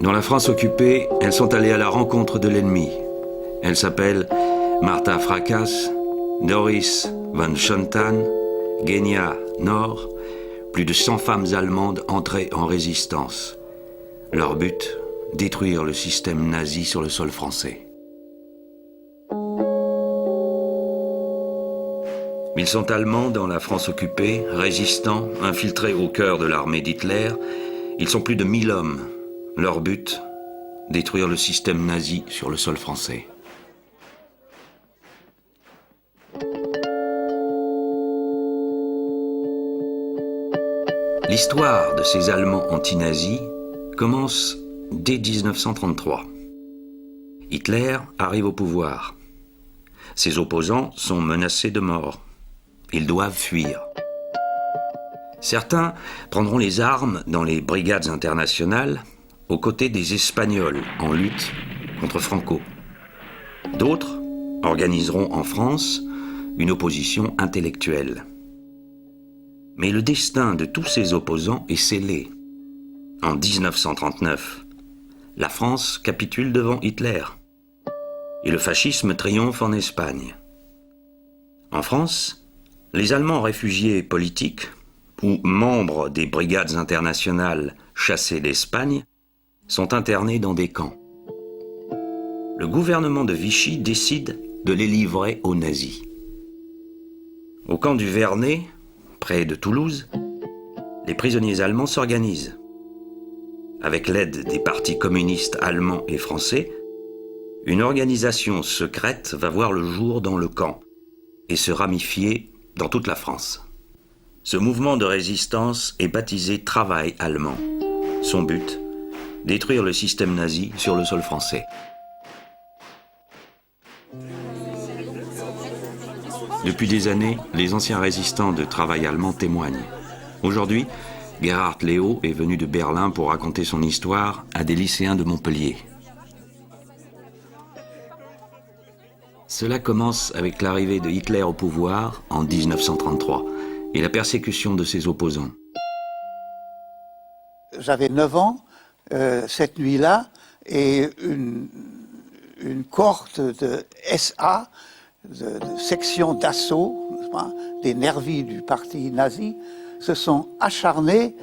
Dans la France occupée, elles sont allées à la rencontre de l'ennemi. Elles s'appellent Martha Fracasse, Doris von Schontan, Genia Nord, plus de 100 femmes allemandes entrées en résistance. Leur but, détruire le système nazi sur le sol français. Ils sont allemands dans la France occupée, résistants, infiltrés au cœur de l'armée d'Hitler. Ils sont plus de 1000 hommes. Leur but, détruire le système nazi sur le sol français. L'histoire de ces Allemands anti-nazis commence dès 1933. Hitler arrive au pouvoir. Ses opposants sont menacés de mort. Ils doivent fuir. Certains prendront les armes dans les brigades internationales aux côtés des Espagnols en lutte contre Franco. D'autres organiseront en France une opposition intellectuelle. Mais le destin de tous ces opposants est scellé. En 1939, la France capitule devant Hitler et le fascisme triomphe en Espagne. En France, les Allemands réfugiés politiques ou membres des brigades internationales chassés d'Espagne sont internés dans des camps. Le gouvernement de Vichy décide de les livrer aux nazis. Au camp du Vernet, près de Toulouse, les prisonniers allemands s'organisent. Avec l'aide des partis communistes allemands et français, une organisation secrète va voir le jour dans le camp et se ramifier dans toute la France. Ce mouvement de résistance est baptisé Travail allemand. Son but, détruire le système nazi sur le sol français. Depuis des années, les anciens résistants de Travail allemand témoignent. Aujourd'hui, Gerhard Léo est venu de Berlin pour raconter son histoire à des lycéens de Montpellier. Cela commence avec l'arrivée de Hitler au pouvoir en 1933 et la persécution de ses opposants. J'avais 9 ans cette nuit-là et une cohorte de SA, de section d'assaut, des nervis du parti nazi, se sont acharnés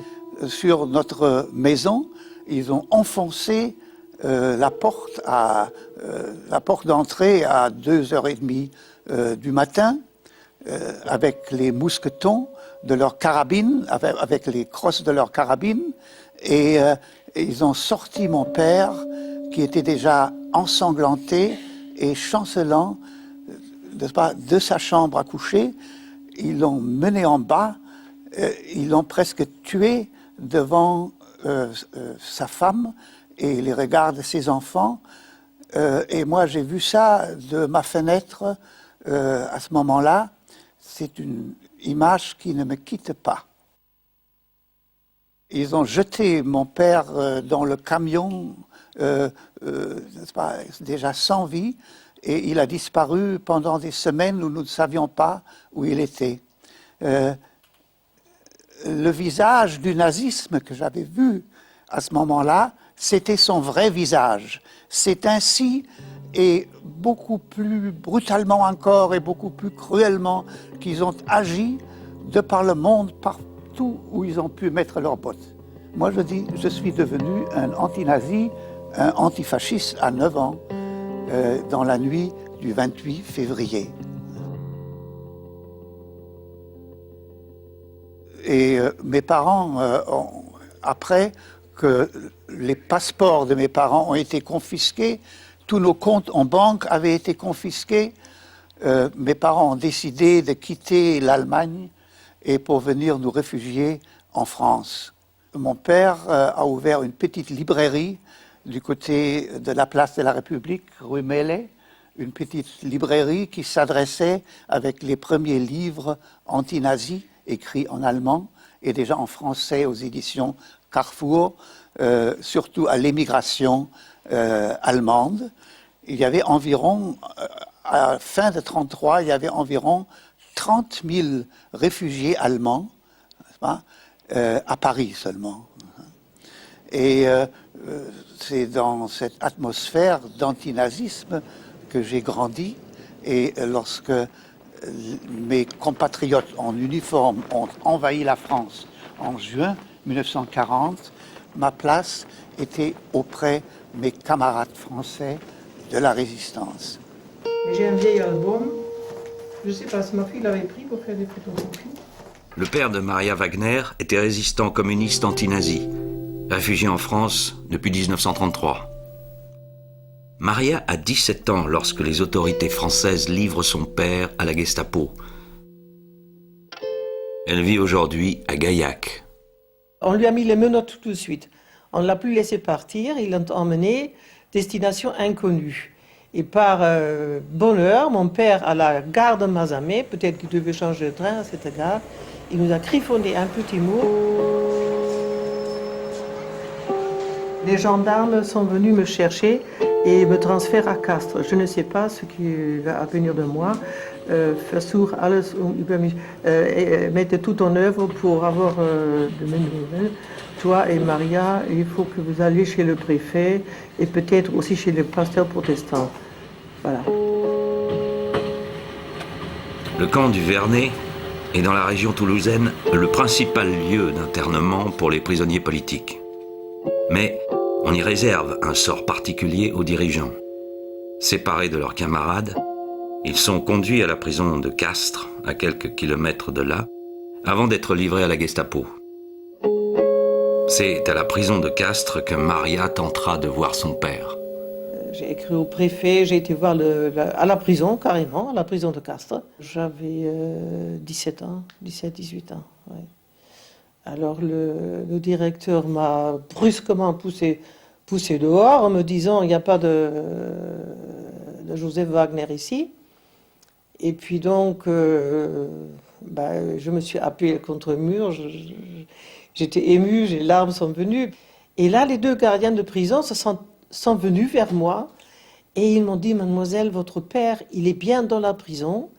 sur notre maison. Ils ont enfoncé la porte d'entrée à 2h30 du matin avec les mousquetons de leurs carabines, avec les crosses de leurs carabines, et ils ont sorti mon père qui était déjà ensanglanté et chancelant de sa chambre à coucher. Ils l'ont mené en bas, ils l'ont presque tué devant sa femme et les regards de ses enfants. Et moi, j'ai vu ça de ma fenêtre à ce moment-là. C'est une image qui ne me quitte pas. Ils ont jeté mon père dans le camion, déjà sans vie, et il a disparu pendant des semaines où nous ne savions pas où il était. Le visage du nazisme que j'avais vu à ce moment-là, c'était son vrai visage. C'est ainsi, et beaucoup plus brutalement encore, et beaucoup plus cruellement, qu'ils ont agi de par le monde, partout où ils ont pu mettre leurs bottes. Moi, je dis, je suis devenu un anti-nazi, un antifasciste à 9 ans, dans la nuit du 28 février. Et mes parents, après que les passeports de mes parents ont été confisqués, tous nos comptes en banque avaient été confisqués, mes parents ont décidé de quitter l'Allemagne et pour venir nous réfugier en France. Mon père a ouvert une petite librairie du côté de la place de la République, rue Mellet, une petite librairie qui s'adressait avec les premiers livres anti-nazis écrits en allemand et déjà en français aux éditions Carrefour, surtout à l'émigration allemande. Il y avait environ, à la fin de 1933, il y avait environ 30 000 réfugiés allemands, n'est-ce pas, à Paris seulement. Et c'est dans cette atmosphère d'antinazisme que j'ai grandi. Et lorsque mes compatriotes en uniforme ont envahi la France en juin 1940, ma place était auprès de mes camarades français de la résistance. J'ai un vieil album, je ne sais pas si ma fille l'avait pris pour faire des photocopies. Le père de Maria Wagner était résistant communiste anti-nazi, réfugié en France depuis 1933. Maria a 17 ans lorsque les autorités françaises livrent son père à la Gestapo. Elle vit aujourd'hui à Gaillac. On lui a mis les menottes tout de suite. On ne l'a plus laissé partir, il l'a emmené, destination inconnue. Et par bonheur, mon père, à la gare de Mazamet, peut-être qu'il devait changer de train à cette gare, il nous a griffonné un petit mot. Les gendarmes sont venus me chercher et me transfèrent à Castres. Je ne sais pas ce qui va venir de moi. Versuch alles über mich, mettez tout en œuvre pour avoir de mes nouvelles. Toi et Maria, il faut que vous alliez chez le préfet et peut-être aussi chez le pasteur protestant. Voilà. Le camp du Vernet est dans la région toulousaine le principal lieu d'internement pour les prisonniers politiques. Mais on y réserve un sort particulier aux dirigeants. Séparés de leurs camarades, ils sont conduits à la prison de Castres, à quelques kilomètres de là, avant d'être livrés à la Gestapo. C'est à la prison de Castres que Maria tentera de voir son père. J'ai écrit au préfet, j'ai été voir à la prison, carrément, à la prison de Castres. J'avais 17 ans, 17-18 ans. Ouais. Alors le directeur m'a brusquement poussé dehors en me disant il n'y a pas de Joseph Wagner ici. Et puis donc, je me suis appuyée contre le mur, j'étais émue, les larmes sont venues. Et là, les deux gardiens de prison sont venus vers moi et ils m'ont dit, mademoiselle, votre père, il est bien dans la prison,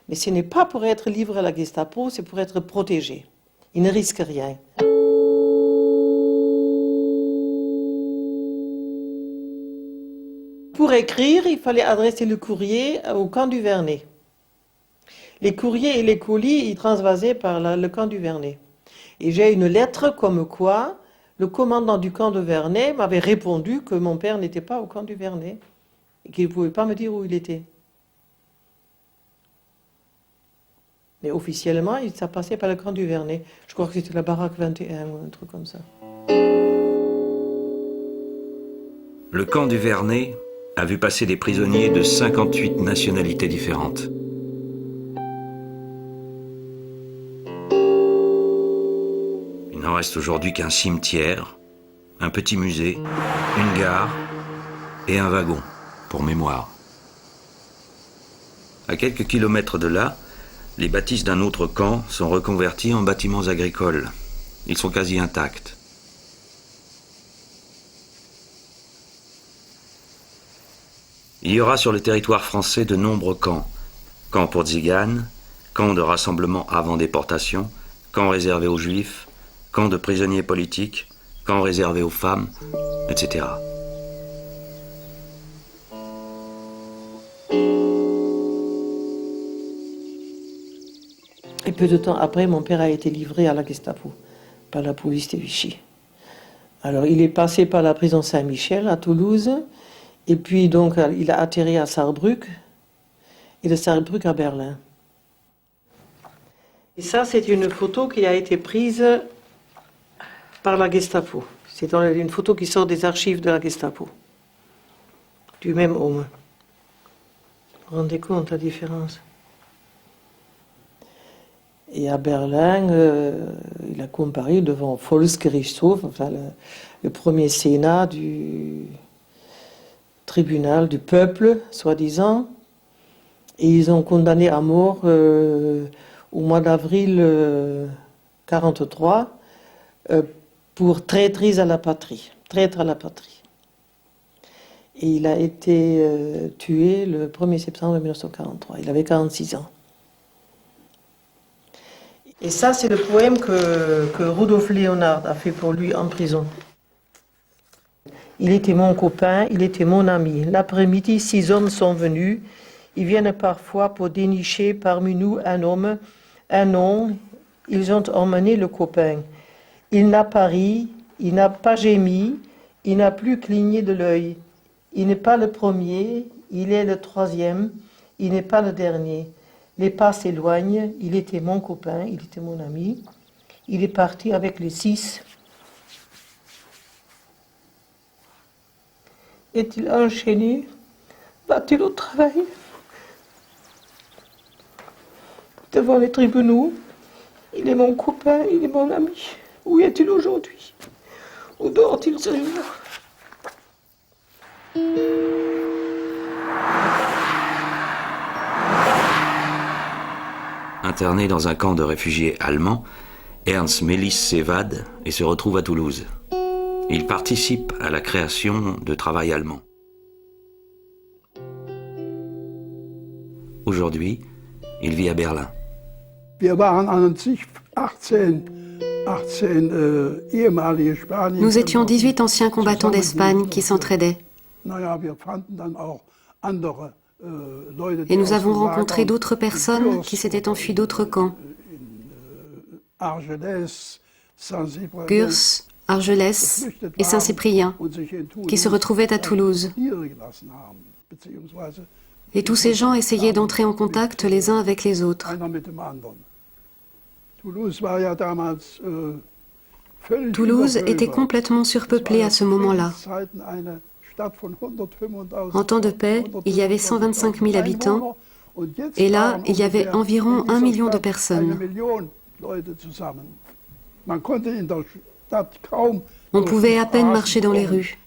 mais ce n'est pas pour être livré à la Gestapo, c'est pour être protégé. Il ne risque rien. Pour écrire, il fallait adresser le courrier au camp du Vernet. Les courriers et les colis, ils transvasaient par le camp du Vernet. Et j'ai une lettre comme quoi le commandant du camp de Vernet m'avait répondu que mon père n'était pas au camp du Vernet et qu'il ne pouvait pas me dire où il était. Mais officiellement, ça passait par le camp du Vernet. Je crois que c'était la baraque 21 ou un truc comme ça. Le camp du Vernet a vu passer des prisonniers de 58 nationalités différentes. Il n'en reste aujourd'hui qu'un cimetière, un petit musée, une gare et un wagon, pour mémoire. À quelques kilomètres de là, les bâtisses d'un autre camp sont reconverties en bâtiments agricoles. Ils sont quasi intacts. Il y aura sur le territoire français de nombreux camps. Camps pour tziganes, camps de rassemblement avant déportation, camps réservés aux juifs, camps de prisonniers politiques, camps réservés aux femmes, etc. Et peu de temps après, mon père a été livré à la Gestapo par la police de Vichy. Alors, il est passé par la prison Saint-Michel à Toulouse, et puis donc il a atterri à Sarrebruck, et de Sarrebruck à Berlin. Et ça, c'est une photo qui a été prise par la Gestapo. C'est une photo qui sort des archives de la Gestapo, du même homme. Vous vous rendez compte la différence? Et à Berlin, il a comparu devant Volksgerichtshof, enfin le premier sénat du tribunal du peuple, soi-disant. Et ils ont condamné à mort au mois d'avril 1943 pour traîtrise à la patrie, traître à la patrie. Et il a été tué le 1er septembre 1943. Il avait 46 ans. Et ça, c'est le poème que Rudolf Leonhard a fait pour lui en prison. Il était mon copain, il était mon ami. L'après-midi, 6 hommes sont venus. Ils viennent parfois pour dénicher parmi nous un homme, un nom. Ils ont emmené le copain. Il n'a pas ri, il n'a pas gémi, il n'a plus cligné de l'œil. Il n'est pas le premier, il est le troisième, il n'est pas le dernier. Les pas s'éloignent, il était mon copain, il était mon ami. Il est parti avec les 6. Est-il enchaîné? Va-t-il au travail? Devant les tribunaux, il est mon copain, il est mon ami. Où est-il aujourd'hui? Où dort-il ce jour? Interné dans un camp de réfugiés allemands, Ernst Mellis s'évade et se retrouve à Toulouse. Il participe à la création de Travail allemand. Aujourd'hui, il vit à Berlin. Nous étions 18 anciens combattants d'Espagne qui s'entraidaient. Et nous avons rencontré d'autres personnes qui s'étaient enfuies d'autres camps. Gurs, Argelès et Saint-Cyprien, qui se retrouvaient à Toulouse. Et tous ces gens essayaient d'entrer en contact les uns avec les autres. Toulouse était complètement surpeuplée à ce moment-là. En temps de paix, il y avait 125 000 habitants, et là, il y avait environ 1 million de personnes. On pouvait à peine marcher dans les rues,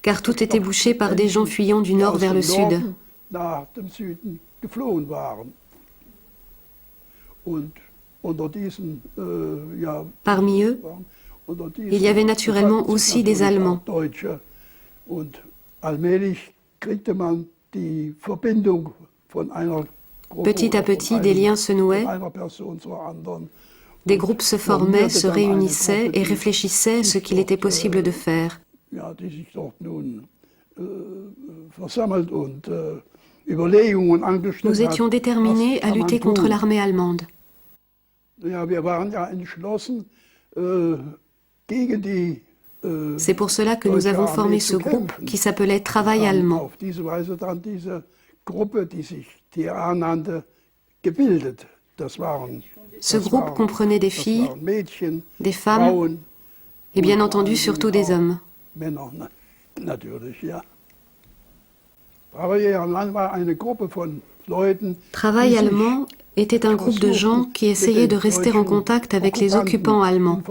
car tout était bouché par des gens fuyant du nord vers le sud. Parmi eux, il y avait naturellement aussi des Allemands. Petit à petit, des liens se nouaient, des groupes se formaient, se réunissaient et réfléchissaient à ce qu'il était possible de faire. Nous étions déterminés à lutter contre l'armée allemande. C'est pour cela que nous avons formé ce groupe qui s'appelait Travail allemand. Ce groupe comprenait des filles, des femmes et bien entendu surtout des hommes. Travail allemand était un groupe de gens qui essayaient de rester en contact avec les occupants allemands,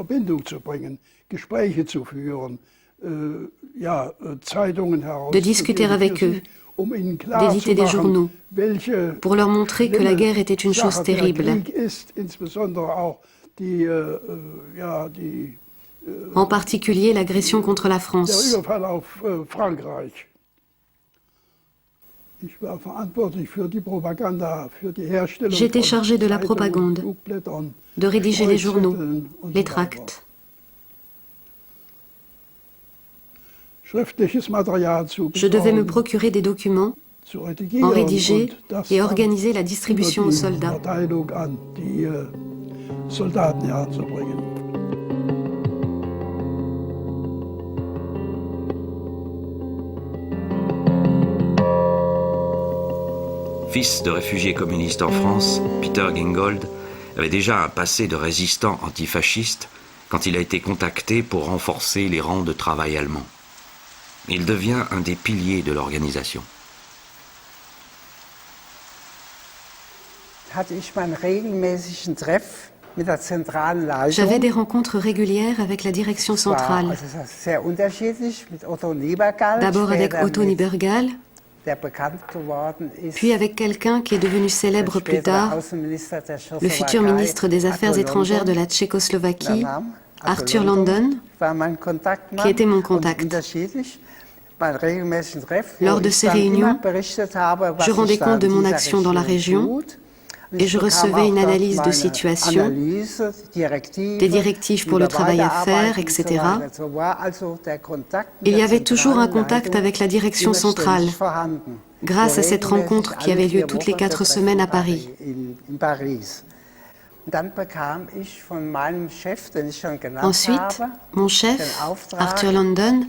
de discuter avec eux, d'éditer des journaux, pour leur montrer que la guerre était une chose terrible. En particulier l'agression contre la France. J'étais chargé de la propagande, de rédiger les journaux, les tracts. Je devais me procurer des documents, en rédiger et organiser la distribution aux soldats. Fils de réfugiés communistes en France, Peter Gingold avait déjà un passé de résistant antifasciste quand il a été contacté pour renforcer les rangs de Travail allemand. Il devient un des piliers de l'organisation. J'avais des rencontres régulières avec la direction centrale. D'abord avec Otto Niebergall, puis avec quelqu'un qui est devenu célèbre plus tard, le futur ministre des Affaires étrangères de la Tchécoslovaquie, Arthur London, qui était mon contact. Lors de ces réunions, je rendais compte de mon action dans la région et je recevais une analyse de situation, des directives pour le travail à faire, etc. Il y avait toujours un contact avec la direction centrale, grâce à cette rencontre qui avait lieu toutes les 4 semaines à Paris. Ensuite, mon chef, Arthur London,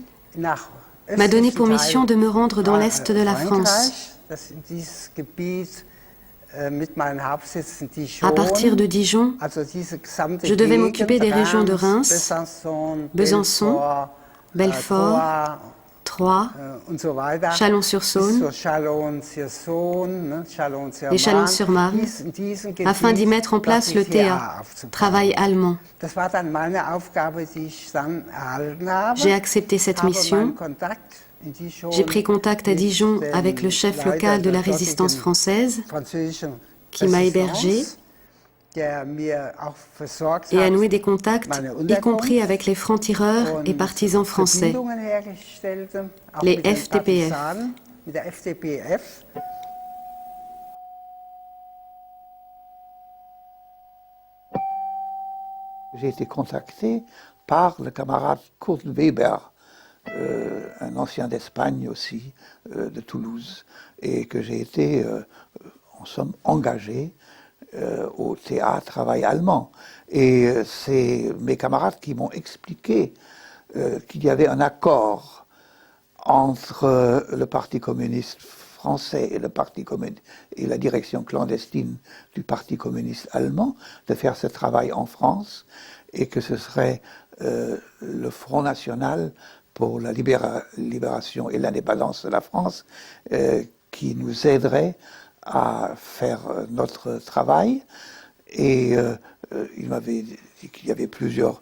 m'a donné pour mission de me rendre dans l'Est de la France. À partir de Dijon, je devais m'occuper des régions de Reims, Besançon, Belfort, Troyes, Chalon-sur-Saône et Chalon-sur-Marne, afin d'y mettre en place le TA, travail allemand. J'ai accepté cette mission. J'ai pris contact à Dijon avec le chef local de la résistance française, qui m'a hébergé et a noué des contacts, y compris avec les francs-tireurs et partisans français, les FDPF. J'ai été contacté par le camarade Kurt Weber, un ancien d'Espagne aussi, de Toulouse, et que j'ai été, en somme, engagé au TA Travail allemand. Et c'est mes camarades qui m'ont expliqué qu'il y avait un accord entre le Parti communiste français et, et la direction clandestine du Parti communiste allemand de faire ce travail en France, et que ce serait le Front national pour la libération et l'indépendance de la France qui nous aiderait à faire notre travail. Et il m'avait dit qu'il y avait plusieurs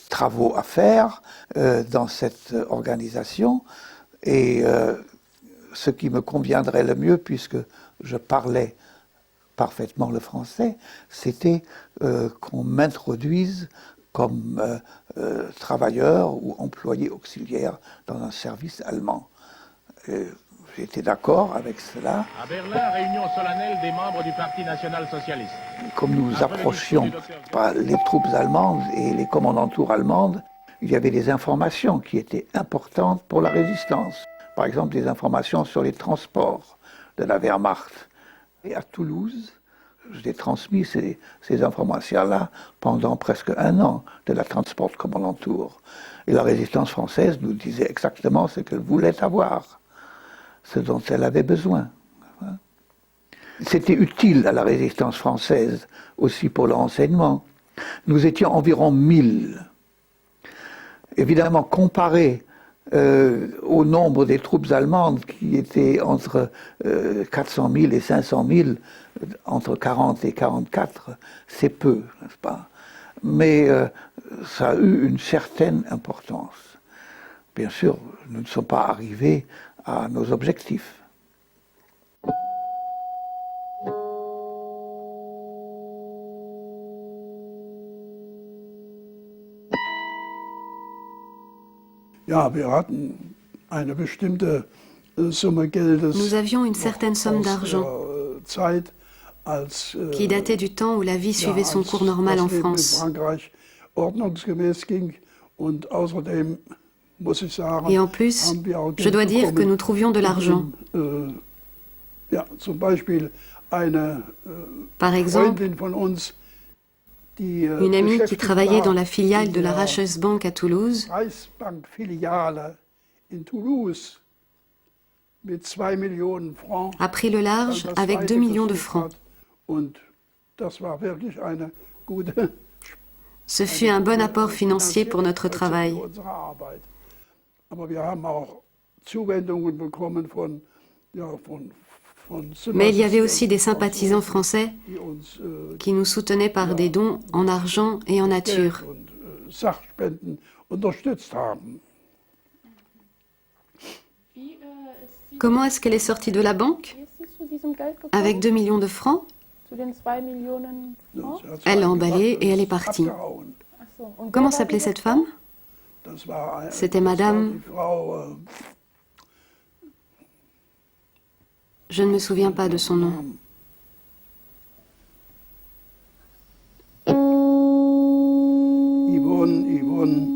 travaux à faire dans cette organisation, et ce qui me conviendrait le mieux, puisque je parlais parfaitement le français, c'était qu'on m'introduise comme travailleur ou employé auxiliaire dans un service allemand. J'étais d'accord avec cela. À Berlin, réunion solennelle des membres du Parti national-socialiste. Comme nous approchions par les troupes allemandes et les commandantures allemandes, il y avait des informations qui étaient importantes pour la résistance. Par exemple, des informations sur les transports de la Wehrmacht. Et à Toulouse, j'ai transmis ces informations-là pendant presque 1 an de la Transportkommandantur. Et la résistance française nous disait exactement ce qu'elle voulait avoir, ce dont elle avait besoin. C'était utile à la résistance française aussi pour le renseignement. Nous étions environ 1000. Évidemment, comparé au nombre des troupes allemandes qui étaient entre 400 000 et 500 000, entre 40 et 44, c'est peu, n'est-ce pas? Mais ça a eu une certaine importance. Bien sûr, nous ne sommes pas arrivés à nos objectifs. Nous avions une certaine somme d'argent qui datait du temps où la vie suivait son cours normal en France. Et en plus, je dois dire que nous trouvions de l'argent. Par exemple, une amie qui travaillait dans la filiale de la Reichsbank à Toulouse a pris le large avec 2 millions de francs. Ce fut un bon apport financier pour notre travail. Mais il y avait aussi des sympathisants français qui nous soutenaient par des dons en argent et en nature. Comment est-ce qu'elle est sortie de la banque? Avec 2 millions de francs? Elle l'a emballé et elle est partie. Comment s'appelait cette femme? C'était Madame... Je ne me souviens pas de son nom. Yvonne.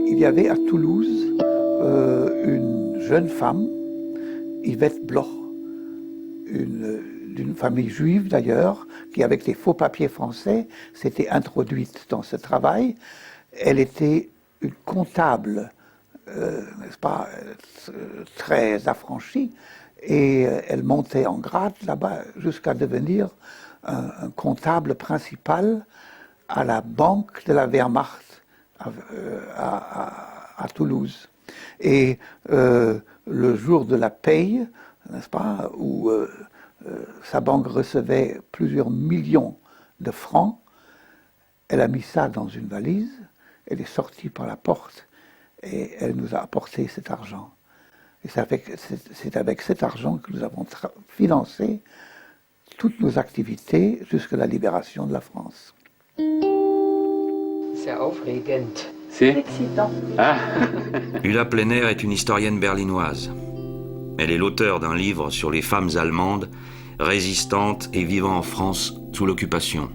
Il y avait à Toulouse une jeune femme, Yvette Bloch, d'une famille juive d'ailleurs, qui avec des faux papiers français s'était introduite dans ce travail. Elle était une comptable, n'est-ce pas, très affranchie, et elle montait en grade là-bas jusqu'à devenir un comptable principal à la banque de la Wehrmacht à Toulouse. Et le jour de la paye, n'est-ce pas, où sa banque recevait plusieurs millions de francs, elle a mis ça dans une valise, elle est sortie par la porte et elle nous a apporté cet argent. Et c'est avec cet argent que nous avons financé toutes nos activités jusqu'à la libération de la France. C'est aufregend. C'est excitant. Ah. Ulla Plenner est une historienne berlinoise. Elle est l'auteure d'un livre sur les femmes allemandes, résistantes et vivant en France sous l'occupation,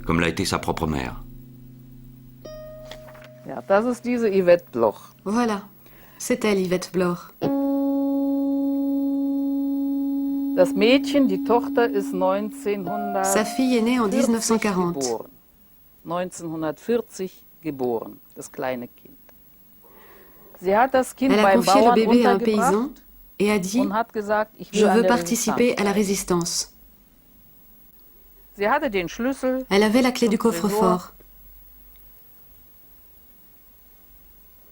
comme l'a été sa propre mère. Ja, das ist diese Yvette Bloch. Voilà, c'est elle, Yvette Bloch. Das Mädchen, die Tochter, ist 1940 Sa fille est née en 1940. geboren. 1940 geboren, das kleine Kind. Sie hat das Kind Elle a beim confié le Bauern bébé à un paysan untergebracht et a dit und hat gesagt, ich « Je will an veux der participer à la Resistance. résistance ». Sie hatte den Schlüssel Elle avait la clé du zum Tresor coffre-fort.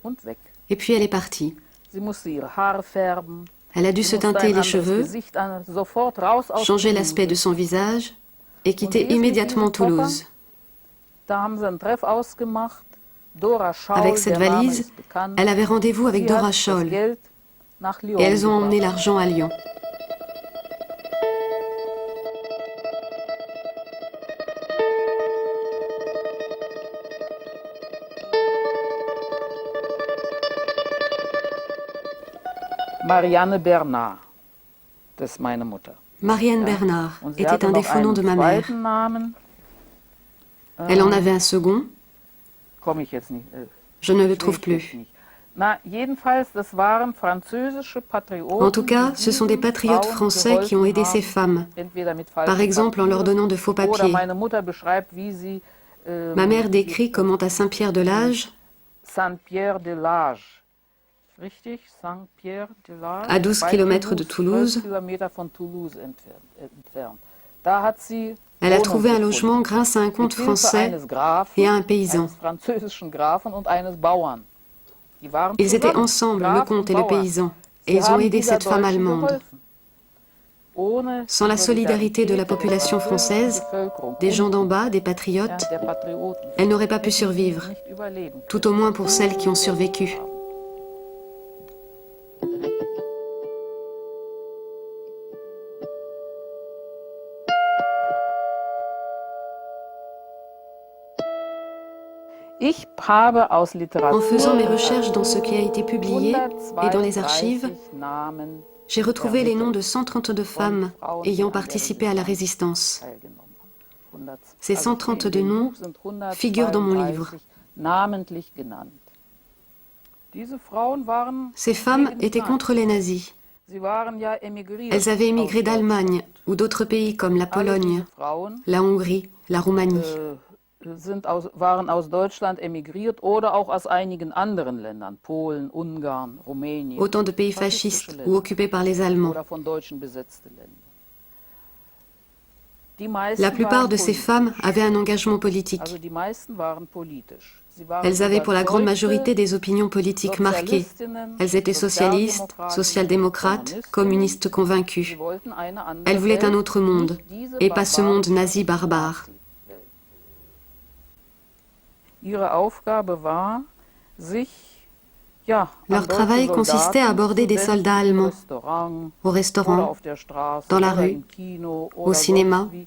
und weg. Et puis elle est partie. Sie musste ihre Haare färben. Elle a dû Sie se musste teinter ein les anderes cheveux, Gesicht an, sofort raus aus changer Toulouse. l'aspect de son visage et quitter Und wie ist immédiatement mit diesem Toulouse. Da haben sie einen Treff ausgemacht. Dora Schaul, Avec cette der Name valise, ist bekannt. elle avait rendez-vous avec Sie hat Dora das Scholl Geld nach Lyon et elles ont emmené gebracht. l'argent à Lyon. Marianne Bernard, das ist meine Mutter. Marianne Bernard Und sie était hatte un des noch faux noms einen de ma mère. zweiten Namen. Elle en avait un second, Komme ich jetzt nicht. je ne le sehe trouve ich jetzt plus. nicht. Na, jedenfalls, das waren französische Patrioten. En tout cas, die ce sont des diesen patriotes Frauen français qui ont aidé geholfen ces haben, femmes, entweder mit par falschen exemple en leur Papieren, donnant de faux Oder papiers. meine Mutter beschreibt, wie sie Ma mère décrit comment à Saint-Pierre-de-Lage, Saint-Pierre-de-Lage. Richtig? Saint-Pierre-de-Lage. à 12 bei kilomètres de 12 Toulouse, Kilometer von Toulouse entfernt. Da hat sie elle a Wohnung trouvé un gefunden. logement grâce à un compte Mit Hilfe français eines Grafen, et à un paysan. eines französischen Grafen und eines Bauern. Die waren Ils étaient zusammen, ensemble, le Graf comte und et le Bauer. paysan, Sie et ils ont haben aidé dieser cette femme Deutschen allemande. geholfen. Ohne Sans la solidarité de la population française, Bevölkerung des gens und d'en bas, des patriotes, der Patrioten, elle n'aurait pas pu hätten sie survivre, nicht überleben tout au moins pour celles qui ont survécu. Ich habe aus En Literatur faisant mes recherches dans ce qui a été publié et dans les archives, 132 Namen j'ai retrouvé les noms de 132 femmes ayant participé à la résistance. teilgenommen. Ces 132 noms figurent dans mon livre. Namentlich genannt. Diese Frauen waren Ces femmes gegen étaient Nazis. contre les nazis. Sie waren ja emigriert Elles avaient émigré aus d'Allemagne ou d'autres pays comme la Alle Pologne, diese Frauen la Hongrie, la Roumanie. waren aus Deutschland emigriert oder auch aus einigen anderen Ländern, Polen, Ungarn, Rumänien, Autant de pays fascistes ou occupés par les Allemands. oder von Deutschen besetzte Länder. Die meisten La plupart waren de ces politisch. femmes avaient un engagement politique. Also die meisten waren politisch. Sie waren Elles avaient pour la grande überzeugte majorité des opinions politiques marquées. Sozialistinnen, Elles étaient socialistes, Sozialdemokraten, social-démocrates, communistes convaincus. Sie wollten eine andere Elles voulaient un Welt, autre monde, nicht diese et pas ce monde barbarische nazi barbare. Nazi-Welt. Ihre Aufgabe war, sich an Leur deutsche travail Soldaten consistait à aborder des zu soldats wenden, im allemands Restaurant, au oder restaurant, auf der Straße, dans la oder rue, im Kino, au oder cinéma, sonst wie.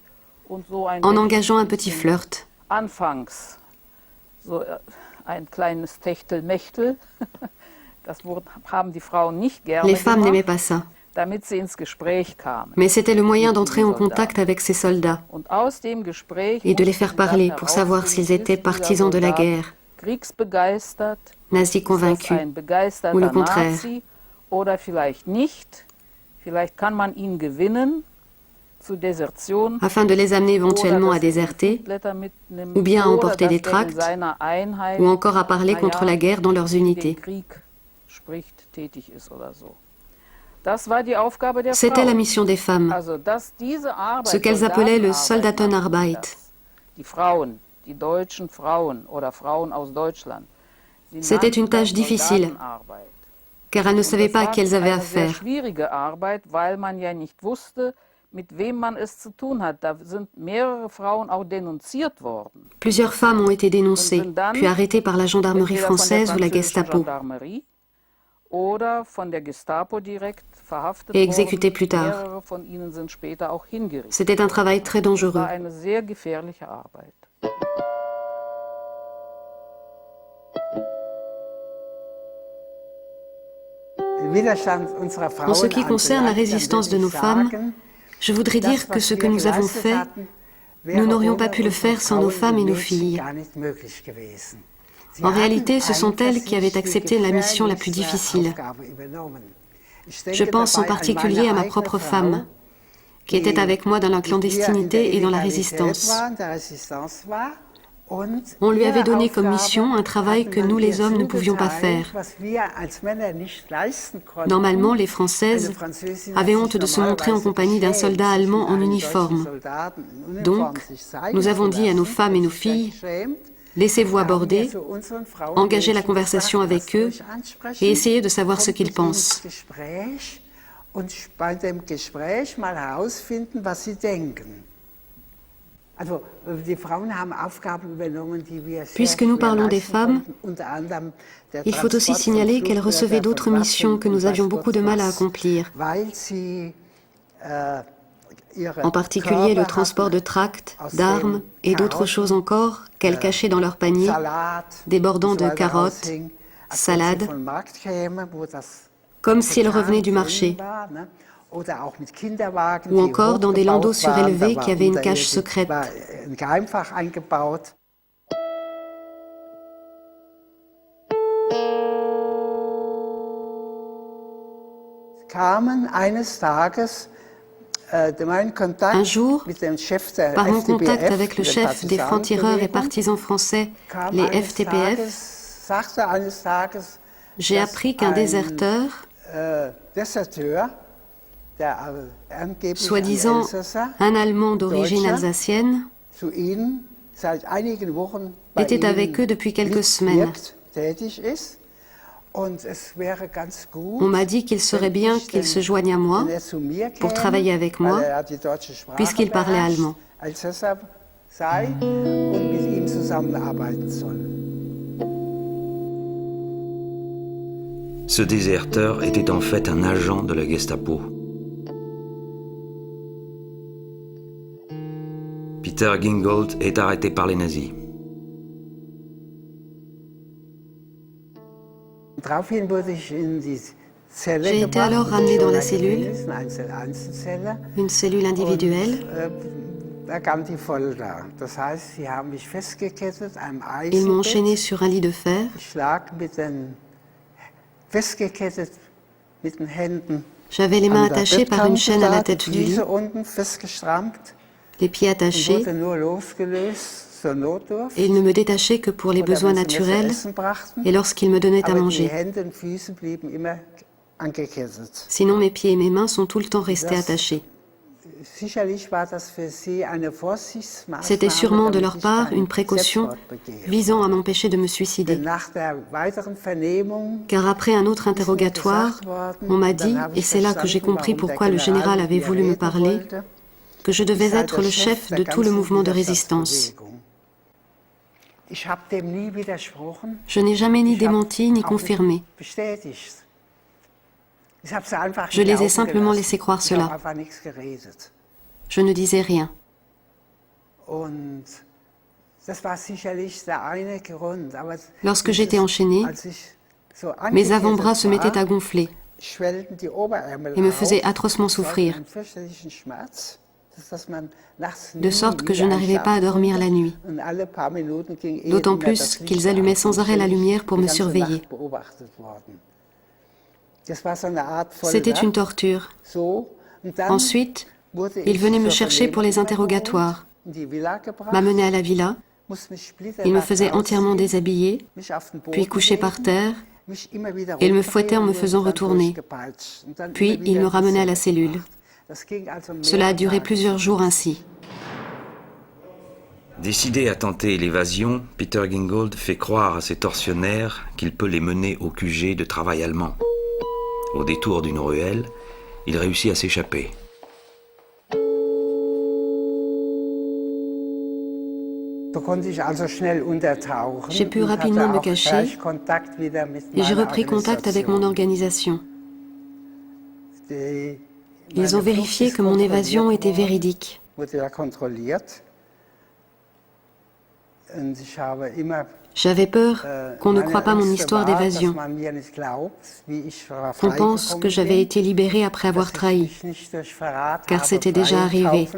Und so ein en bisschen engageant un petit flirt. Anfangs, so ein kleines Techtelmechtel. Haben die Frauen nicht gerne Les femmes n'aimaient gemacht, pas ça. damit sie ins Gespräch kamen. Mais c'était le moyen d'entrer en contact avec ces soldats Und aus dem Gespräch et de les faire mussten dann parler pour savoir herausfinden, s'ils étaient ist dieser partisans de la Soldat guerre, kriegsbegeistert, nazis ist das convaincus ein begeisterter ou le contraire. Nazi oder vielleicht nicht. Vielleicht kann man ihn gewinnen zur Desertion afin de les amener éventuellement à déserter ou bien à emporter des tracts ou encore à parler contre la guerre dans leurs unités. C'était la mission des femmes, ce qu'elles appelaient le Soldatenarbeit. C'était une tâche difficile, car elles ne savaient pas à qui elles avaient affaire. Plusieurs femmes ont été dénoncées, puis arrêtées par la gendarmerie française ou la Gestapo, et exécutées plus tard. C'était un travail très dangereux. En ce qui concerne la résistance de nos femmes, je voudrais dire que ce que nous avons fait, nous n'aurions pas pu le faire sans nos femmes et nos filles. En réalité, ce sont elles qui avaient accepté la mission la plus difficile. Je pense en particulier à ma propre femme, qui était avec moi dans la clandestinité et dans la résistance. On lui avait donné comme mission un travail que nous, les hommes, ne pouvions pas faire. Normalement, les Françaises avaient honte de se montrer en compagnie d'un soldat allemand en uniforme. Donc, nous avons dit à nos femmes et nos filles, laissez-vous aborder, engagez la conversation avec eux et essayez de savoir ce qu'ils pensent. Puisque nous parlons des femmes, il faut aussi signaler qu'elles recevaient d'autres missions que nous avions beaucoup de mal à accomplir. En particulier le transport de tracts, d'armes et d'autres choses encore qu'elles cachaient dans leur panier, débordant de carottes, salades, comme si elles revenaient du marché, ou encore dans des landaux surélevés qui avaient une cache secrète. Un jour, par mon contact avec le chef des francs-tireurs et partisans français, les FTPF, j'ai appris qu'un déserteur, soi-disant un Allemand d'origine alsacienne, était avec eux depuis quelques semaines. On m'a dit qu'il serait bien qu'il se joigne à moi pour travailler avec moi, puisqu'il parlait allemand. Ce déserteur était en fait un agent de la Gestapo. Peter Gingold est arrêté par les nazis. J'ai été alors ramené dans la cellule, une cellule individuelle. Ils m'ont enchaîné sur un lit de fer. J'avais les mains attachées par une chaîne à la tête du lit, les pieds attachés, et ils ne me détachaient que pour les besoins naturels et lorsqu'ils me donnaient à manger. Sinon, mes pieds et mes mains sont tout le temps restés attachés. C'était sûrement de leur part une précaution visant à m'empêcher de me suicider. Car après un autre interrogatoire, on m'a dit, et c'est là que j'ai compris pourquoi le général avait voulu me parler, que je devais être le chef de tout le mouvement de résistance. Je n'ai jamais ni démenti ni confirmé. Je les ai simplement laissés croire cela. Je ne disais rien. Lorsque j'étais enchaînée, mes avant-bras se mettaient à gonfler et me faisaient atrocement souffrir, de sorte que je n'arrivais pas à dormir la nuit, d'autant plus qu'ils allumaient sans arrêt la lumière pour me surveiller. C'était une torture. Ensuite, ils venaient me chercher pour les interrogatoires, m'amenaient à la villa, ils me faisaient entièrement déshabiller, puis coucher par terre, et ils me fouettaient en me faisant retourner. Puis ils me ramenaient à la cellule. Cela a duré plusieurs jours ainsi. Décidé à tenter l'évasion, Peter Gingold fait croire à ses tortionnaires qu'il peut les mener au QG de travail allemand. Au détour d'une ruelle, il réussit à s'échapper. J'ai pu rapidement me cacher et j'ai repris contact avec mon organisation. Ils ont vérifié que mon évasion était véridique. J'avais peur qu'on ne croie pas mon histoire d'évasion, qu'on pense que j'avais été libérée après avoir trahi, car c'était déjà arrivé.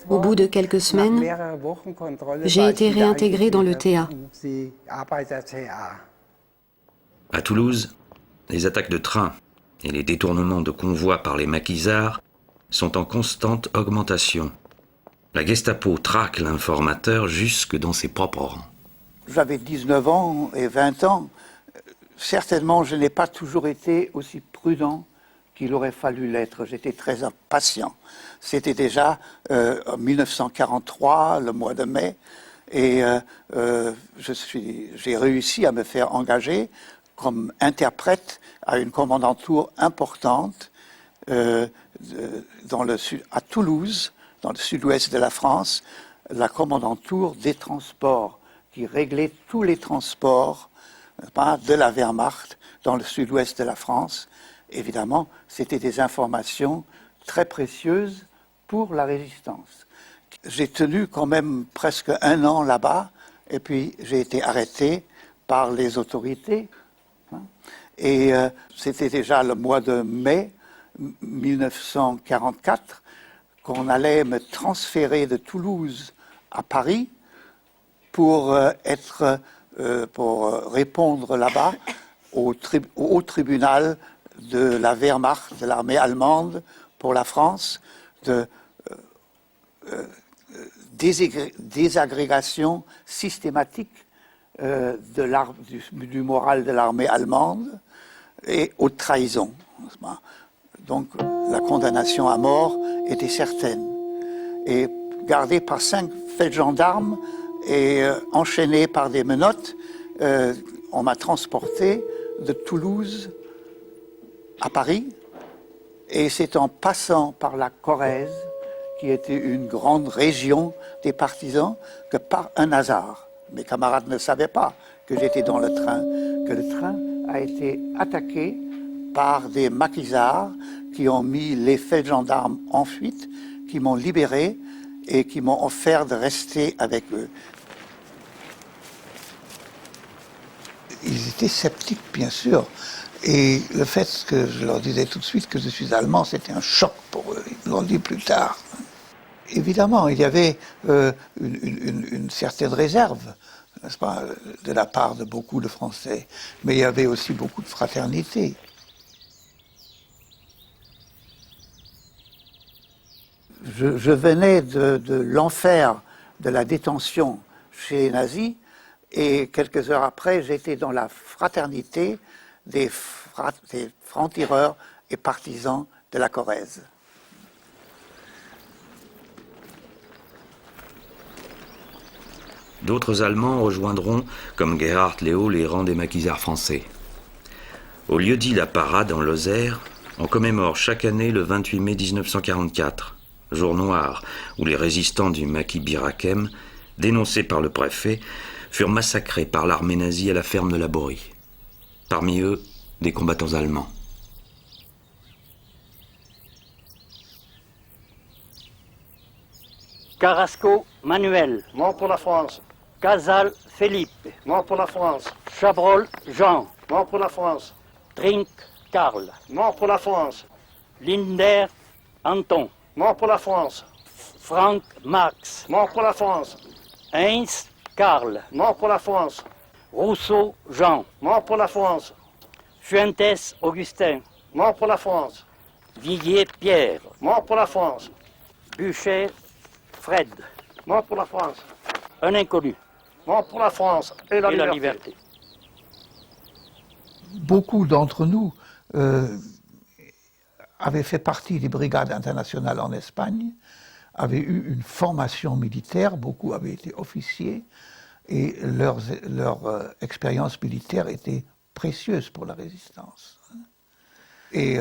Au bout de quelques semaines, j'ai été réintégrée dans le TA. À Toulouse, les attaques de train et les détournements de convois par les maquisards sont en constante augmentation. La Gestapo traque l'informateur jusque dans ses propres rangs. J'avais 19 ans et 20 ans. Certainement, je n'ai pas toujours été aussi prudent qu'il aurait fallu l'être. J'étais très impatient. C'était déjà en 1943, le mois de mai, et j'ai réussi à me faire engager comme interprète à une commandanture importante à Toulouse, dans le sud-ouest de la France, la commandanture des transports, qui réglait tous les transports de la Wehrmacht dans le sud-ouest de la France. Évidemment, c'était des informations très précieuses pour la résistance. J'ai tenu quand même presque 1 an là-bas, et puis j'ai été arrêté par les autorités. Et c'était déjà le mois de mai 1944 qu'on allait me transférer de Toulouse à Paris pour répondre là-bas au haut tribunal de la Wehrmacht, de l'armée allemande pour la France, de désagrégation systématique du moral de l'armée allemande et aux trahisons. Donc la condamnation à mort était certaine. Et gardé par 5 feldgendarmes et enchaîné par des menottes, on m'a transporté de Toulouse à Paris. Et c'est en passant par la Corrèze, qui était une grande région des partisans, que par un hasard, mes camarades ne savaient pas que j'étais dans le train, que le train a été attaqué par des maquisards qui ont mis les feldgendarmes en fuite, qui m'ont libéré et qui m'ont offert de rester avec eux. Ils étaient sceptiques, bien sûr. Et le fait que je leur disais tout de suite que je suis allemand, c'était un choc pour eux. Ils l'ont dit plus tard. Évidemment, il y avait une certaine réserve, n'est-ce pas, de la part de beaucoup de Français. Mais il y avait aussi beaucoup de fraternité. Je venais de l'enfer de la détention chez les nazis, et quelques heures après, j'étais dans la fraternité des francs-tireurs et partisans de la Corrèze. D'autres Allemands rejoindront, comme Gerhard Léo, les rangs des maquisards français. Au lieu-dit La Parade, en Lozère, on commémore chaque année le 28 mai 1944, jour noir où les résistants du maquis Bir-Hakeim, dénoncés par le préfet, furent massacrés par l'armée nazie à la ferme de la Borie. Parmi eux, des combattants allemands. Carrasco Manuel. Mort pour la France. Casal Felipe. Mort pour la France. Chabrol Jean. Mort pour la France. Trink Karl. Mort pour la France. Linder Anton. Mort pour la France. Frank Marx. Mort pour la France. Heinz Karl. Mort pour la France. Rousseau Jean. Mort pour la France. Fuentes Augustin. Mort pour la France. Villiers Pierre. Mort pour la France. Bucher Fred. Mort pour la France. Un inconnu. Mort pour la France et la liberté. Beaucoup d'entre nous avaient fait partie des brigades internationales en Espagne, avaient eu une formation militaire, beaucoup avaient été officiers, et leur expérience militaire était précieuse pour la résistance. Et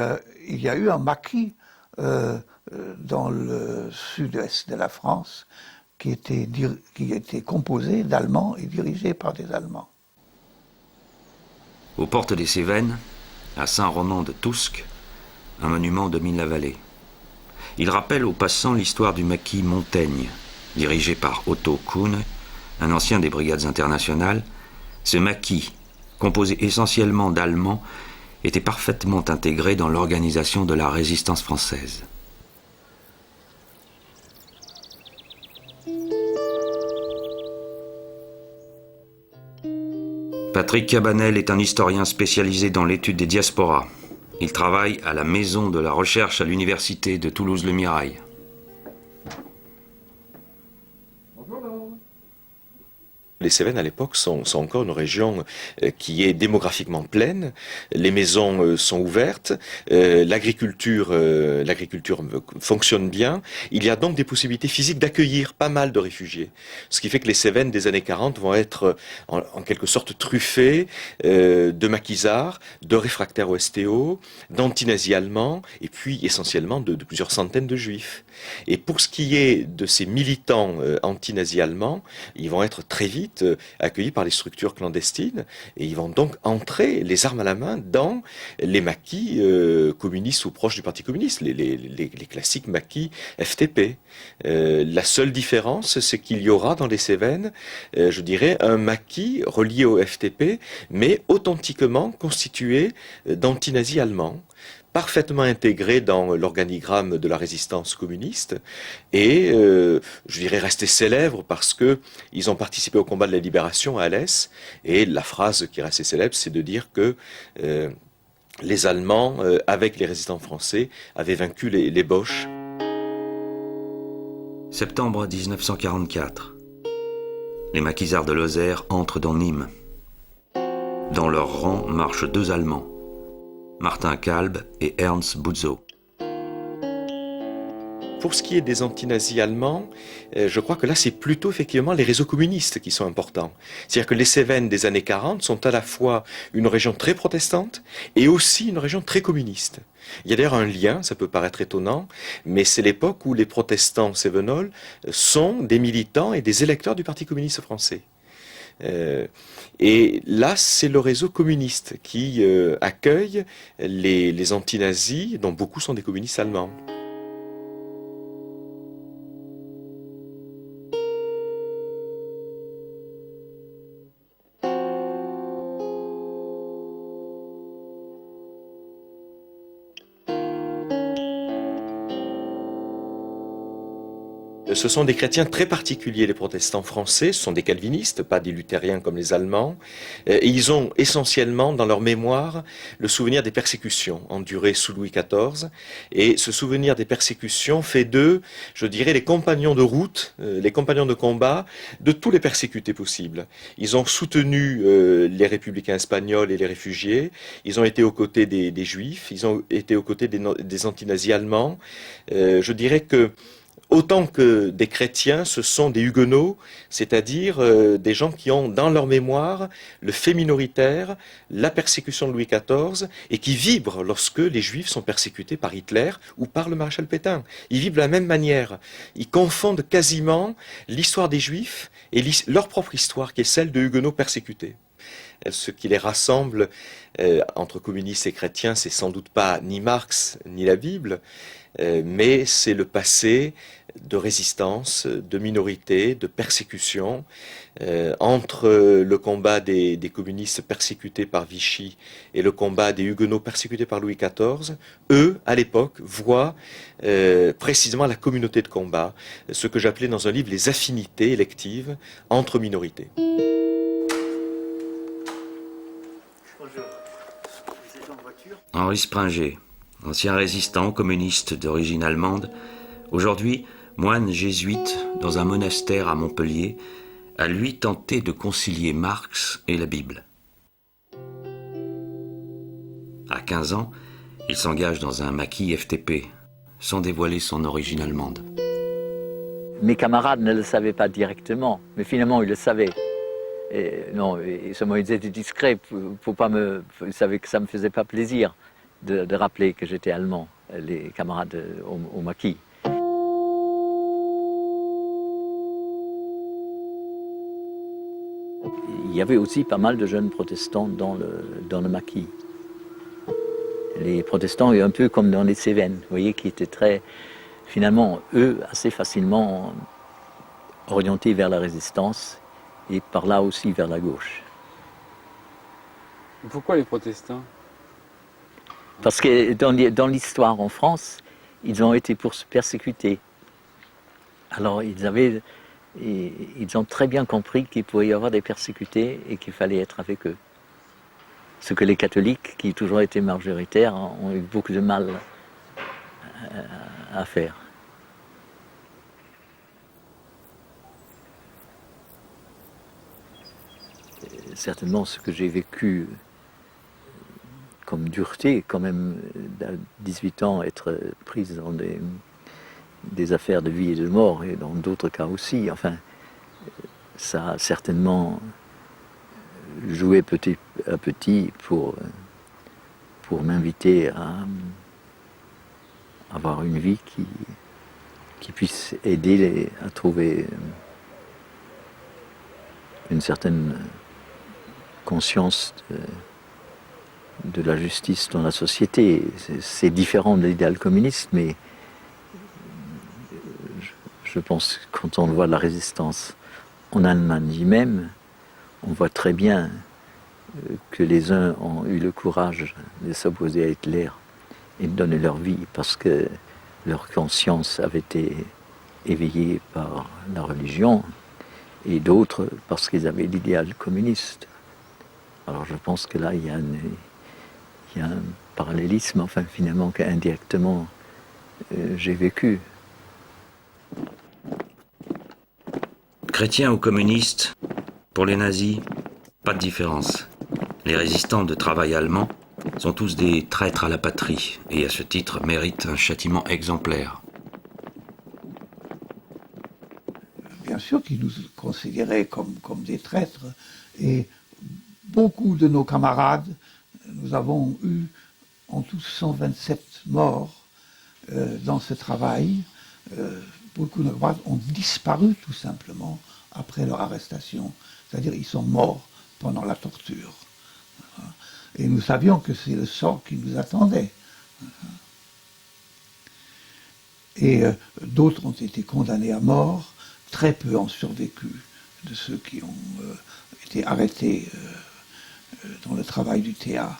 il y a eu un maquis dans le sud-est de la France qui était composé d'Allemands et dirigé par des Allemands. Aux portes des Cévennes, à Saint-Ronan-de-Tousque, un monument domine la vallée. Il rappelle aux passants l'histoire du maquis Montaigne, dirigé par Otto Kuhn, un ancien des brigades internationales. Ce maquis, composé essentiellement d'Allemands, était parfaitement intégré dans l'organisation de la résistance française. Patrick Cabanel est un historien spécialisé dans l'étude des diasporas. Il travaille à la Maison de la Recherche à l'Université de Toulouse-Le Mirail. Les Cévennes à l'époque sont encore une région qui est démographiquement pleine, les maisons sont ouvertes, l'agriculture fonctionne bien, il y a donc des possibilités physiques d'accueillir pas mal de réfugiés. Ce qui fait que les Cévennes des années 40 vont être en quelque sorte truffées de maquisards, de réfractaires au STO, d'antinazis allemands et puis essentiellement de plusieurs centaines de juifs. Et pour ce qui est de ces militants antinazis allemands, ils vont être très vite accueillis par les structures clandestines et ils vont donc entrer les armes à la main dans les maquis communistes ou proches du Parti communiste, les classiques maquis FTP. La seule différence, c'est qu'il y aura dans les Cévennes, je dirais, un maquis relié au FTP, mais authentiquement constitué d'antinazis allemands, parfaitement intégré dans l'organigramme de la résistance communiste et, je dirais, resté célèbre parce que ils ont participé au combat de la libération à Alès et la phrase qui est restée célèbre, c'est de dire que les Allemands, avec les résistants français, avaient vaincu les Boches. Septembre 1944. Les maquisards de Lozère entrent dans Nîmes. Dans leur rang marchent deux Allemands, Martin Kalb et Ernst Buzzo. Pour ce qui est des antinazis allemands, je crois que là c'est plutôt effectivement les réseaux communistes qui sont importants. C'est-à-dire que les Cévennes des années 40 sont à la fois une région très protestante et aussi une région très communiste. Il y a d'ailleurs un lien, ça peut paraître étonnant, mais c'est l'époque où les protestants cévenols sont des militants et des électeurs du Parti communiste français. Et là, c'est le réseau communiste qui accueille les antinazis, dont beaucoup sont des communistes allemands. Ce sont des chrétiens très particuliers, les protestants français, ce sont des calvinistes, pas des luthériens comme les Allemands, et ils ont essentiellement dans leur mémoire le souvenir des persécutions endurées sous Louis XIV, et ce souvenir des persécutions fait d'eux, je dirais, les compagnons de route, les compagnons de combat de tous les persécutés possibles. Ils ont soutenu les républicains espagnols et les réfugiés, ils ont été aux côtés des juifs, ils ont été aux côtés des antinazis allemands. Je dirais que autant que des chrétiens, ce sont des huguenots, c'est-à-dire des gens qui ont dans leur mémoire le fait minoritaire, la persécution de Louis XIV, et qui vibrent lorsque les juifs sont persécutés par Hitler ou par le maréchal Pétain. Ils vibrent de la même manière. Ils confondent quasiment l'histoire des juifs et leur propre histoire, qui est celle de huguenots persécutés. Ce qui les rassemble entre communistes et chrétiens, c'est sans doute pas ni Marx ni la Bible, mais c'est le passé de résistance, de minorité, de persécution, entre le combat des communistes persécutés par Vichy et le combat des huguenots persécutés par Louis XIV. Eux, à l'époque, voient précisément la communauté de combat, ce que j'appelais dans un livre les affinités électives entre minorités. Henri Springer, ancien résistant communiste d'origine allemande, aujourd'hui moine jésuite dans un monastère à Montpellier, a lui tenté de concilier Marx et la Bible. À 15 ans, il s'engage dans un maquis FTP, sans dévoiler son origine allemande. Mes camarades ne le savaient pas directement, mais finalement ils le savaient. Et non, seulement ils étaient discrets, pour pas me, ils savaient que ça ne me faisait pas plaisir de rappeler que j'étais allemand, les camarades au maquis. Il y avait aussi pas mal de jeunes protestants dans le maquis. Les protestants, un peu comme dans les Cévennes, vous voyez, qui étaient très, finalement, eux, assez facilement orientés vers la résistance et par là aussi vers la gauche. Pourquoi les protestants? Parce que dans l'histoire en France, ils ont été persécutés. Alors ils ont très bien compris qu'il pouvait y avoir des persécutés et qu'il fallait être avec eux. Ce que les catholiques, qui ont toujours été majoritaires, ont eu beaucoup de mal à faire. Certainement ce que j'ai vécu comme dureté, quand même, à 18 ans, être prise dans des affaires de vie et de mort, et dans d'autres cas aussi. Enfin, ça a certainement joué petit à petit pour m'inviter à avoir une vie qui puisse aider à trouver une certaine conscience de la justice dans la société. C'est différent de l'idéal communiste, mais je pense que quand on voit la résistance en Allemagne même, on voit très bien que les uns ont eu le courage de s'opposer à Hitler et de donner leur vie parce que leur conscience avait été éveillée par la religion, et d'autres parce qu'ils avaient l'idéal communiste. Alors je pense que là, il y a un parallélisme, enfin finalement, qu'indirectement j'ai vécu. Chrétiens ou communistes, pour les nazis, pas de différence. Les résistants de travail allemands sont tous des traîtres à la patrie et à ce titre méritent un châtiment exemplaire. Bien sûr qu'ils nous considéraient comme des traîtres, et beaucoup de nos camarades, nous avons eu en tout 127 morts dans ce travail. Beaucoup de nos camarades ont disparu tout simplement après leur arrestation, c'est-à-dire ils sont morts pendant la torture. Et nous savions que c'est le sort qui nous attendait. Et d'autres ont été condamnés à mort, très peu ont survécu de ceux qui ont été arrêtés dans le travail du TA.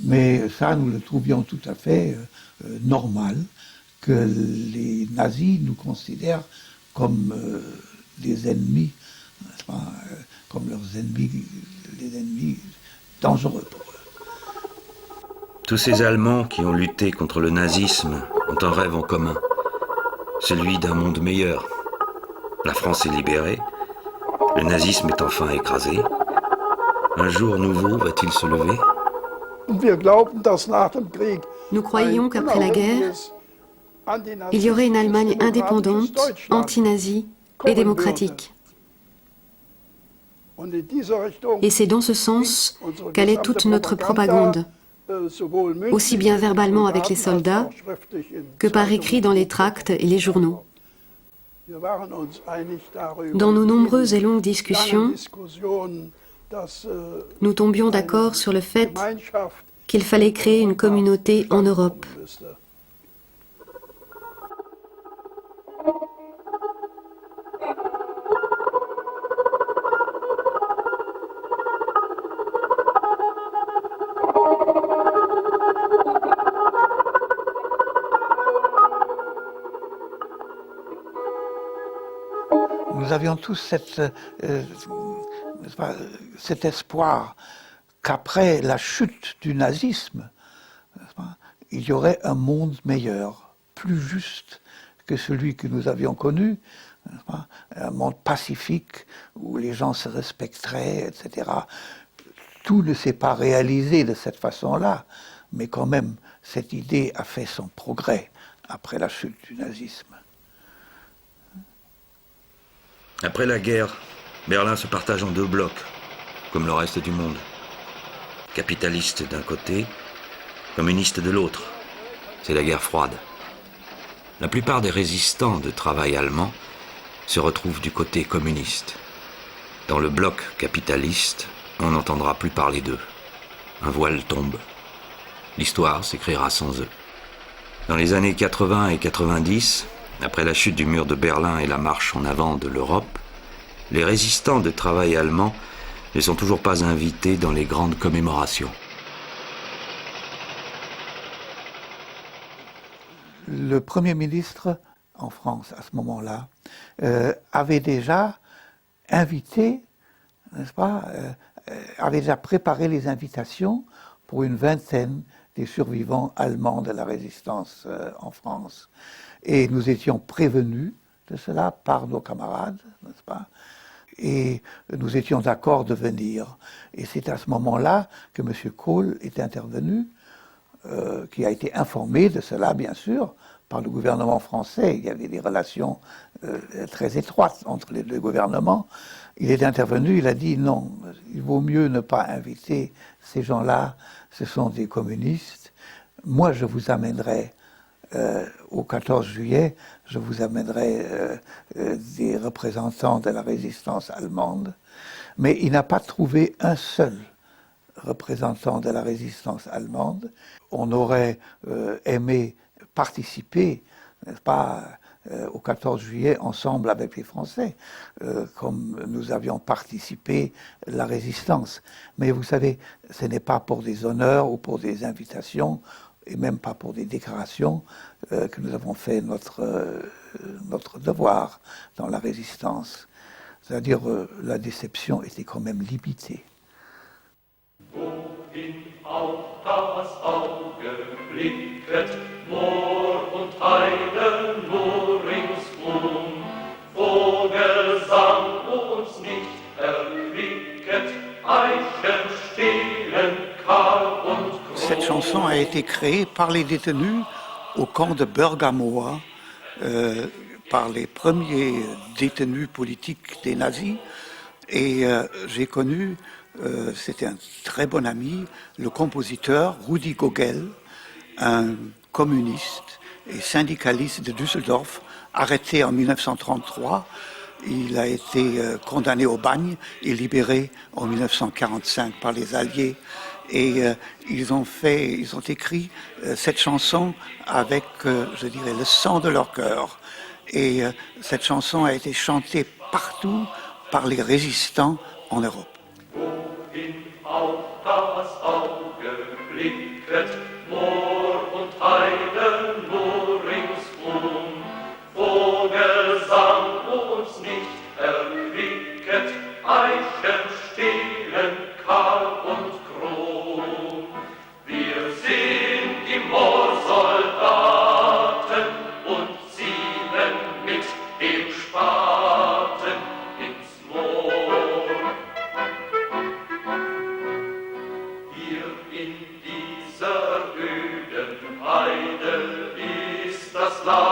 Mais ça, nous le trouvions tout à fait normal que les nazis nous considèrent comme des ennemis, comme leurs ennemis, les ennemis dangereux pour eux. Tous ces Allemands qui ont lutté contre le nazisme ont un rêve en commun, celui d'un monde meilleur. La France est libérée, le nazisme est enfin écrasé. Un jour nouveau va-t-il se lever? Nous croyions qu'après la guerre, il y aurait une Allemagne indépendante, anti-nazie et démocratique. Et c'est dans ce sens qu'allait toute notre propagande, aussi bien verbalement avec les soldats que par écrit dans les tracts et les journaux. Dans nos nombreuses et longues discussions, nous tombions d'accord sur le fait qu'il fallait créer une communauté en Europe. nous avions tous cet espoir qu'après la chute du nazisme, il y aurait un monde meilleur, plus juste que celui que nous avions connu, un monde pacifique où les gens se respecteraient, etc. Tout ne s'est pas réalisé de cette façon-là, mais quand même, cette idée a fait son progrès après la chute du nazisme. Après la guerre, Berlin se partage en deux blocs, comme le reste du monde. Capitaliste d'un côté, communiste de l'autre. C'est la guerre froide. La plupart des résistants de travail allemands se retrouvent du côté communiste. Dans le bloc capitaliste, on n'entendra plus parler d'eux. Un voile tombe. L'histoire s'écrira sans eux. Dans les années 80 et 90, après la chute du mur de Berlin et la marche en avant de l'Europe, les résistants de travail allemands ne sont toujours pas invités dans les grandes commémorations. Le Premier ministre en France, à ce moment-là, avait déjà invité, n'est-ce pas, avait déjà préparé les invitations pour une vingtaine des survivants allemands de la résistance en France. Et nous étions prévenus de cela par nos camarades, n'est-ce pas? Et nous étions d'accord de venir. Et c'est à ce moment-là que M. Kohl est intervenu, qui a été informé de cela, bien sûr, par le gouvernement français. Il y avait des relations très étroites entre les deux gouvernements. Il est intervenu, il a dit non, il vaut mieux ne pas inviter ces gens-là, ce sont des communistes. Moi, je vous amènerai au 14 juillet, je vous amènerai des représentants de la résistance allemande, mais il n'a pas trouvé un seul représentant de la résistance allemande. On aurait aimé participer, n'est-ce pas, au 14 juillet ensemble avec les Français, comme nous avions participé à la résistance. Mais vous savez, ce n'est pas pour des honneurs ou pour des invitations, et même pas pour des déclarations, que nous avons fait notre devoir dans la résistance. C'est-à-dire, la déception était quand même limitée. Wohin auch das Auge blicket, Moor und Heide nur ringsum, Vogelsang uns nicht erquicket, Eichen stehen kahl und krumm. Cette chanson a été créée par les détenus au camp de Bergamo, par les premiers détenus politiques des nazis. Et j'ai connu, c'était un très bon ami, le compositeur Rudi Gogel, un communiste et syndicaliste de Düsseldorf, arrêté en 1933. Il a été condamné au bagne et libéré en 1945 par les Alliés. Et ils ont écrit cette chanson avec, je dirais, le sang de leur cœur. Et cette chanson a été chantée partout par les résistants en Europe. Wohin auch das Auge blicket, Moor und Heide nur ringsum, Vogelsang uns nicht erquicket, Eichen stehen kahl und krumm. Wir sind die Moorsoldaten und ziehen mit dem Spaten ins Moor. Hier in dieser öden Heide ist das Land